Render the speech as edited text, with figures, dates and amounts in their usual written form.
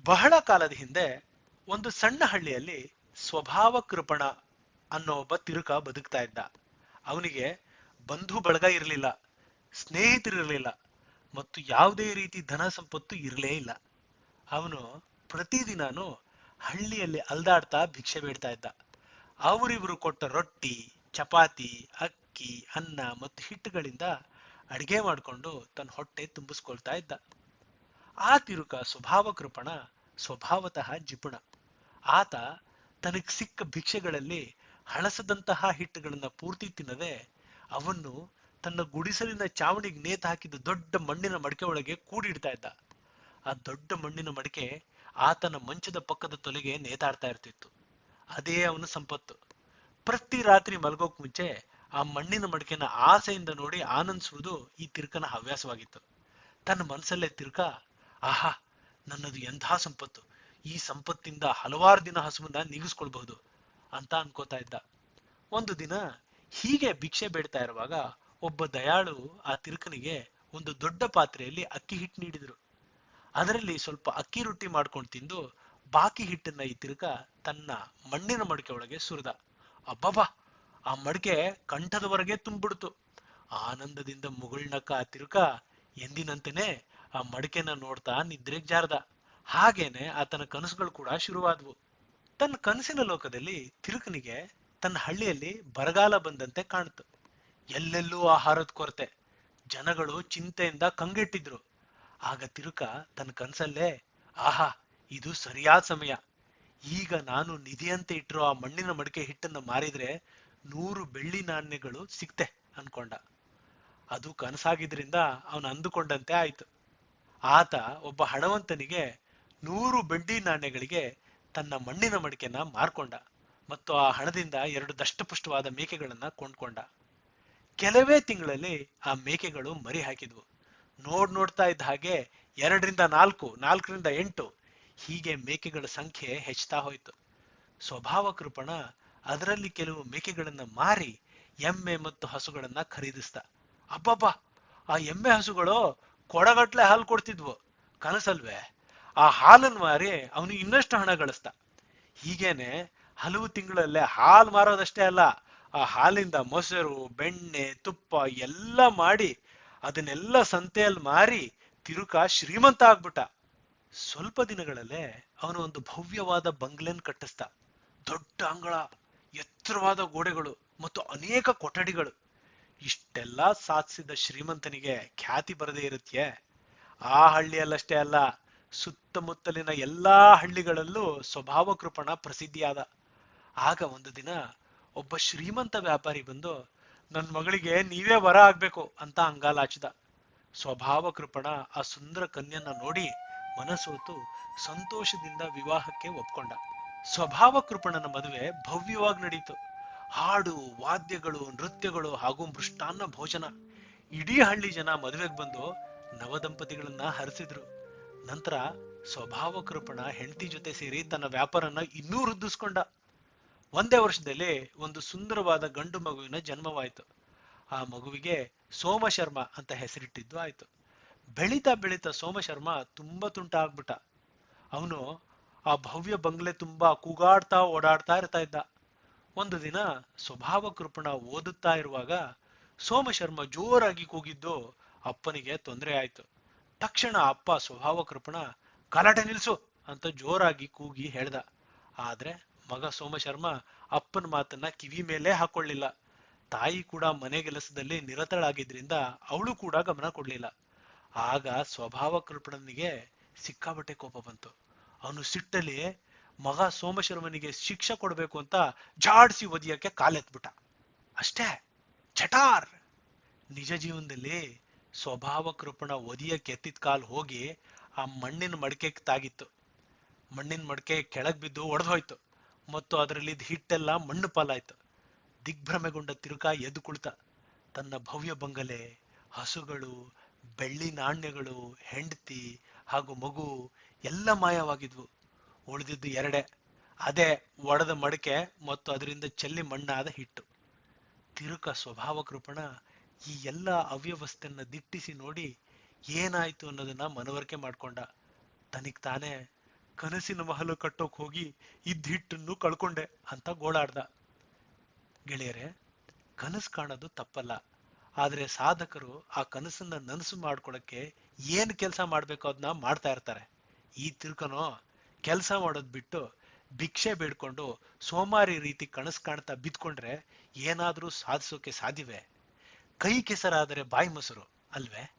ಬಹಳ ಕಾಲದ ಹಿಂದೆ ಒಂದು ಸಣ್ಣ ಹಳ್ಳಿಯಲ್ಲಿ ಸ್ವಭಾವ ಕೃಪಣ ಅನ್ನೋ ಒಬ್ಬ ತಿರುಕ ಬದುಕ್ತಾ ಇದ್ದ. ಅವನಿಗೆ ಬಂಧು ಬಳಗ ಇರಲಿಲ್ಲ, ಸ್ನೇಹಿತರಿರಲಿಲ್ಲ ಮತ್ತು ಯಾವುದೇ ರೀತಿ ಧನ ಸಂಪತ್ತು ಇರಲೇ ಇಲ್ಲ. ಅವನು ಪ್ರತಿದಿನಾನು ಹಳ್ಳಿಯಲ್ಲಿ ಅಲ್ದಾಡ್ತಾ ಭಿಕ್ಷೆ ಬೇಡ್ತಾ ಇದ್ದ. ಅವರಿವರು ಕೊಟ್ಟ ರೊಟ್ಟಿ, ಚಪಾತಿ, ಅಕ್ಕಿ, ಅನ್ನ ಮತ್ತು ಹಿಟ್ಟುಗಳಿಂದ ಅಡಿಗೆ ಮಾಡಿಕೊಂಡು ತನ್ನ ಹೊಟ್ಟೆ ತುಂಬಿಸ್ಕೊಳ್ತಾ ಇದ್ದ. ಆ ತಿರುಕ ಸ್ವಭಾವ ಕೃಪಣ ಸ್ವಭಾವತಃ ಜಿಪುಣ. ಆತ ತನಗೆ ಸಿಕ್ಕ ಭಿಕ್ಷೆಗಳಲ್ಲಿ ಹಳಸದಂತಹ ಹಿಟ್ಟುಗಳನ್ನ ಪೂರ್ತಿ ತಿನ್ನದೆ ಅವನ್ನು ತನ್ನ ಗುಡಿಸಲಿನ ಚಾವಣಿಗೆ ನೇತು ಹಾಕಿದ ದೊಡ್ಡ ಮಣ್ಣಿನ ಮಡಕೆ ಒಳಗೆ ಕೂಡಿಡ್ತಾ ಇದ್ದ. ಆ ದೊಡ್ಡ ಮಣ್ಣಿನ ಮಡಕೆ ಆತನ ಮಂಚದ ಪಕ್ಕದ ತೊಲೆಗೆ ನೇತಾಡ್ತಾ ಇರ್ತಿತ್ತು. ಅದೇ ಅವನ ಸಂಪತ್ತು. ಪ್ರತಿ ರಾತ್ರಿ ಮಲಗೋಕ್ ಮುಂಚೆ ಆ ಮಣ್ಣಿನ ಮಡಕೆನ ಆಸೆಯಿಂದ ನೋಡಿ ಆನಂದಿಸುವುದು ಈ ತಿರುಕನ ಹವ್ಯಾಸವಾಗಿತ್ತು. ತನ್ನ ಮನಸ್ಸಲ್ಲೇ ತಿರುಕ, ಆಹಾ, ನನ್ನದು ಎಂಥ ಸಂಪತ್ತು, ಈ ಸಂಪತ್ತಿಂದ ಹಲವಾರು ದಿನ ಹಸುವನ್ನ ನೀಗಿಸ್ಕೊಳ್ಬಹುದು ಅಂತ ಅನ್ಕೋತಾ ಇದ್ದ. ಒಂದು ದಿನ ಹೀಗೆ ಭಿಕ್ಷೆ ಬೇಡ್ತಾ ಇರುವಾಗ ಒಬ್ಬ ದಯಾಳು ಆ ತಿರುಕನಿಗೆ ಒಂದು ದೊಡ್ಡ ಪಾತ್ರೆಯಲ್ಲಿ ಅಕ್ಕಿ ಹಿಟ್ಟು ನೀಡಿದ್ರು. ಅದರಲ್ಲಿ ಸ್ವಲ್ಪ ಅಕ್ಕಿ ರೊಟ್ಟಿ ಮಾಡ್ಕೊಂಡು ತಿಂದು ಬಾಕಿ ಹಿಟ್ಟನ್ನ ಈ ತಿರುಕ ತನ್ನ ಮಣ್ಣಿನ ಮಡಕೆ ಒಳಗೆ ಸುರಿದ. ಅಬ್ಬಬ್ಬಾ, ಆ ಮಡಕೆ ಕಂಠದವರೆಗೆ ತುಂಬಿಡ್ತು. ಆನಂದದಿಂದ ಮುಗುಳ್ನಕ್ಕ ಆ ತಿರುಕ ಎಂದಿನಂತೆನೆ ಆ ಮಡಕೆನ ನೋಡ್ತಾ ನಿದ್ರೆಗ್ ಜಾರ್ದ. ಹಾಗೇನೆ ಆತನ ಕನಸುಗಳು ಕೂಡ ಶುರುವಾದ್ವು. ತನ್ನ ಕನಸಿನ ಲೋಕದಲ್ಲಿ ತಿರುಕನಿಗೆ ತನ್ನ ಹಳ್ಳಿಯಲ್ಲಿ ಬರಗಾಲ ಬಂದಂತೆ ಕಾಣ್ತು. ಎಲ್ಲೆಲ್ಲೂ ಆಹಾರದ ಕೊರತೆ, ಜನಗಳು ಚಿಂತೆಯಿಂದ ಕಂಗೆಟ್ಟಿದ್ರು. ಆಗ ತಿರುಕ ತನ್ನ ಕನಸಲ್ಲೇ, ಆಹಾ, ಇದು ಸರಿಯಾದ ಸಮಯ, ಈಗ ನಾನು ನಿಧಿಯಂತೆ ಇಟ್ಟಿರೋ ಆ ಮಣ್ಣಿನ ಮಡಿಕೆ ಹಿಟ್ಟನ್ನ ಮಾರಿದ್ರೆ 100 ಬೆಳ್ಳಿ ನಾಣ್ಯಗಳು ಸಿಕ್ತೆ ಅನ್ಕೊಂಡ. ಅದು ಕನಸಾಗಿದ್ರಿಂದ ಅವನು ಅಂದುಕೊಂಡಂತೆ ಆಯ್ತು. ಆತ ಒಬ್ಬ ಹಣವಂತನಿಗೆ 100 ಬೆಳ್ಳಿ ನಾಣ್ಯಗಳಿಗೆ ತನ್ನ ಮಣ್ಣಿನ ಮಡಿಕೆನ ಮಾರ್ಕೊಂಡ ಮತ್ತು ಆ ಹಣದಿಂದ 2 ದಷ್ಟಪುಷ್ಟವಾದ ಮೇಕೆಗಳನ್ನ ಕೊಂಡ್ಕೊಂಡ. ಕೆಲವೇ ತಿಂಗಳಲ್ಲಿ ಆ ಮೇಕೆಗಳು ಮರಿ ಹಾಕಿದ್ವು. ನೋಡ್ತಾ ಇದ್ದ ಹಾಗೆ 2ರಿಂದ 4, 4ರಿಂದ 8 ಹೀಗೆ ಮೇಕೆಗಳ ಸಂಖ್ಯೆ ಹೆಚ್ಚುತ್ತಾ ಹೋಯ್ತು. ಸ್ವಭಾವ ಕೃಪಣ ಅದರಲ್ಲಿ ಕೆಲವು ಮೇಕೆಗಳನ್ನ ಮಾರಿ ಎಮ್ಮೆ ಮತ್ತು ಹಸುಗಳನ್ನ ಖರೀದಿಸ್ದ. ಅಬ್ಬಬ್ಬಾ, ಆ ಎಮ್ಮೆ ಹಸುಗಳು ಕೊಡಗಟ್ಲೆ ಹಾಲು ಕೊಡ್ತಿದ್ವು. ಕನಸಲ್ವೇ? ಆ ಹಾಲನ್ನು ಮಾರಿ ಅವನು ಇನ್ನಷ್ಟು ಹಣ ಗಳಿಸ್ದ. ಹೀಗೇನೆ ಹಲವು ತಿಂಗಳಲ್ಲೇ ಹಾಲು ಮಾರೋದಷ್ಟೇ ಅಲ್ಲ, ಆ ಹಾಲಿಂದ ಮೊಸರು, ಬೆಣ್ಣೆ, ತುಪ್ಪ ಎಲ್ಲ ಮಾಡಿ ಅದನ್ನೆಲ್ಲ ಸಂತೆಯಲ್ಲಿ ಮಾರಿ ತಿರುಕ ಶ್ರೀಮಂತ ಆಗ್ಬಿಟ್ಟ. ಸ್ವಲ್ಪ ದಿನಗಳಲ್ಲೇ ಅವನು ಒಂದು ಭವ್ಯವಾದ ಬಂಗ್ಲೆನ್ ಕಟ್ಟಿಸ್ದ. ದೊಡ್ಡ ಅಂಗಳ, ಎತ್ತರವಾದ ಗೋಡೆಗಳು ಮತ್ತು ಅನೇಕ ಕೊಠಡಿಗಳು. ಇಷ್ಟೆಲ್ಲ ಸಾಧಿಸಿದ ಶ್ರೀಮಂತನಿಗೆ ಖ್ಯಾತಿ ಬರದೇ ಇರುತ್ತೆಯೇ? ಆ ಹಳ್ಳಿಯಲ್ಲಷ್ಟೇ ಅಲ್ಲ, ಸುತ್ತಮುತ್ತಲಿನ ಎಲ್ಲಾ ಹಳ್ಳಿಗಳಲ್ಲೂ ಸ್ವಭಾವ ಕೃಪಣ ಪ್ರಸಿದ್ಧಿಯಾದ. ಆಗ ಒಂದು ದಿನ ಒಬ್ಬ ಶ್ರೀಮಂತ ವ್ಯಾಪಾರಿ ಬಂದು, ನನ್ ಮಗಳಿಗೆ ನೀವೇ ವರ ಆಗ್ಬೇಕು ಅಂತ ಅಂಗಾಲಾಚಿದ. ಸ್ವಭಾವ ಕೃಪಣ ಆ ಸುಂದರ ಕನ್ಯನ್ನ ನೋಡಿ ಮನಸೋತು ಸಂತೋಷದಿಂದ ವಿವಾಹಕ್ಕೆ ಒಪ್ಕೊಂಡ. ಸ್ವಭಾವ ಕೃಪಣನ ಮದುವೆ ಭವ್ಯವಾಗಿ ನಡೀತು. ಹಾಡು, ವಾದ್ಯಗಳು, ನೃತ್ಯಗಳು ಹಾಗೂ ಮೃಷ್ಟಾನ್ನ ಭೋಜನ. ಇಡೀ ಹಳ್ಳಿ ಜನ ಮದುವೆಗೆ ಬಂದು ನವದಂಪತಿಗಳನ್ನ ಹರಿಸಿದ್ರು. ನಂತರ ಸ್ವಭಾವ ಕೃಪಣ ಹೆಂಡತಿ ಜೊತೆ ಸೇರಿ ತನ್ನ ವ್ಯಾಪಾರನ ಇನ್ನೂ ವೃದ್ಧಿಸ್ಕೊಂಡ. ಒಂದೇ ವರ್ಷದಲ್ಲಿ ಒಂದು ಸುಂದರವಾದ ಗಂಡು ಮಗುವಿನ ಜನ್ಮವಾಯಿತು. ಆ ಮಗುವಿಗೆ ಸೋಮಶರ್ಮ ಅಂತ ಹೆಸರಿಟ್ಟಿದ್ದು ಆಯ್ತು. ಬೆಳೀತಾ ಬೆಳೀತಾ ಸೋಮಶರ್ಮ ತುಂಬಾ ತುಂಟ ಆಗ್ಬಿಟ್ಟ. ಅವನು ಆ ಭವ್ಯ ಬಂಗ್ಲೆ ತುಂಬಾ ಕೂಗಾಡ್ತಾ ಓಡಾಡ್ತಾ ಇರ್ತಾ ಇದ್ದ. ಒಂದು ದಿನ ಸ್ವಭಾವ ಕೃಪಣ ಓದುತ್ತಾ ಇರುವಾಗ ಸೋಮಶರ್ಮ ಜೋರಾಗಿ ಕೂಗಿದ್ದು ಅಪ್ಪನಿಗೆ ತೊಂದರೆ ಆಯ್ತು. ತಕ್ಷಣ ಅಪ್ಪ ಸ್ವಭಾವ ಕೃಪಣ ಗಲಾಟೆ ನಿಲ್ಸು ಅಂತ ಜೋರಾಗಿ ಕೂಗಿ ಹೇಳ್ದ. ಆದ್ರೆ ಮಗ ಸೋಮಶರ್ಮ ಅಪ್ಪನ ಮಾತನ್ನ ಕಿವಿ ಮೇಲೆ ಹಾಕೊಳ್ಳಿಲ್ಲ. ತಾಯಿ ಕೂಡ ಮನೆ ಕೆಲಸದಲ್ಲಿ ನಿರತಳಾಗಿದ್ರಿಂದ ಅವಳು ಕೂಡ ಗಮನ ಕೊಡ್ಲಿಲ್ಲ. ಆಗ ಸ್ವಭಾವ ಕೃಪಣನಿಗೆ ಸಿಕ್ಕಾಬಟ್ಟೆ ಕೋಪ ಬಂತು. ಅವನು ಸಿಟ್ಟಲ್ಲಿ ಮಗ ಸೋಮಶರ್ಮನಿಗೆ ಶಿಕ್ಷೆ ಕೊಡ್ಬೇಕು ಅಂತ ಜಾಡ್ಸಿ ಒದಿಯಕ್ಕೆ ಕಾಲೆತ್ಬಿಟ್ಟ. ಅಷ್ಟೇ, ಚಟಾರ್! ನಿಜ ಜೀವನದಲ್ಲಿ ಸ್ವಭಾವ ಕೃಪಣ ಒದಿಯಕ್ಕೆ ಎತ್ತಿದ ಕಾಲ್ ಹೋಗಿ ಆ ಮಣ್ಣಿನ ಮಡಕೆ ತಾಗಿತ್ತು. ಮಣ್ಣಿನ ಮಡಕೆ ಕೆಳಗ್ ಬಿದ್ದು ಒಡೆದೋಯ್ತು ಮತ್ತು ಅದರಲ್ಲಿದ್ದ ಹಿಟ್ಟೆಲ್ಲ ಮಣ್ಣು ಪಾಲಾಯ್ತು. ದಿಗ್ಭ್ರಮೆಗೊಂಡ ತಿರುಕ ಎದ್ದು ಕುಳಿತ. ತನ್ನ ಭವ್ಯ ಬಂಗಲೆ, ಹಸುಗಳು, ಬೆಳ್ಳಿ ನಾಣ್ಯಗಳು, ಹೆಂಡತಿ ಹಾಗೂ ಮಗು ಎಲ್ಲ ಮಾಯವಾಗಿದ್ವು. ಉಳಿದಿದ್ದು ಎರಡೇ, ಅದೇ ಒಡೆದ ಮಡಕೆ ಮತ್ತು ಅದರಿಂದ ಚೆಲ್ಲಿ ಮಣ್ಣಾದ ಹಿಟ್ಟು. ತಿರುಕ ಸ್ವಭಾವ ಕೃಪಣ ಈ ಎಲ್ಲ ಅವ್ಯವಸ್ಥೆಯನ್ನ ದಿಟ್ಟಿಸಿ ನೋಡಿ ಏನಾಯ್ತು ಅನ್ನೋದನ್ನ ಮನವರಿಕೆ ಮಾಡ್ಕೊಂಡ. ತನಿಗ್ ತಾನೇ, ಕನಸಿನ ಮಹಲು ಕಟ್ಟೋಕ್ ಹೋಗಿ ಇದ್ದ ಹಿಟ್ಟನ್ನು ಕಳ್ಕೊಂಡೆ ಅಂತ ಗೋಳಾಡ್ದ. ಗೆಳೆಯರೆ, ಕನಸು ಕಾಣೋದು ತಪ್ಪಲ್ಲ. ಆದ್ರೆ ಸಾಧಕರು ಆ ಕನಸನ್ನ ನನಸು ಮಾಡ್ಕೊಳಕ್ಕೆ ಏನ್ ಕೆಲಸ ಮಾಡ್ಬೇಕು ಅದನ್ನ ಮಾಡ್ತಾ ಇರ್ತಾರೆ. ಈ ತಿರ್ಕನೋ ಕೆಲಸ ಮಾಡೋದ್ ಬಿಟ್ಟು ಭಿಕ್ಷೆ ಬೇಡ್ಕೊಂಡು ಸೋಮಾರಿ ರೀತಿ ಕನಸು ಕಾಣ್ತಾ ಬಿದ್ಕೊಂಡ್ರೆ ಏನಾದ್ರೂ ಸಾಧಿಸೋಕೆ ಸಾಧ್ಯವೇ? ಕೈ ಕೆಸರಾದರೆ ಬಾಯಿ ಮೊಸರು ಅಲ್ವೇ?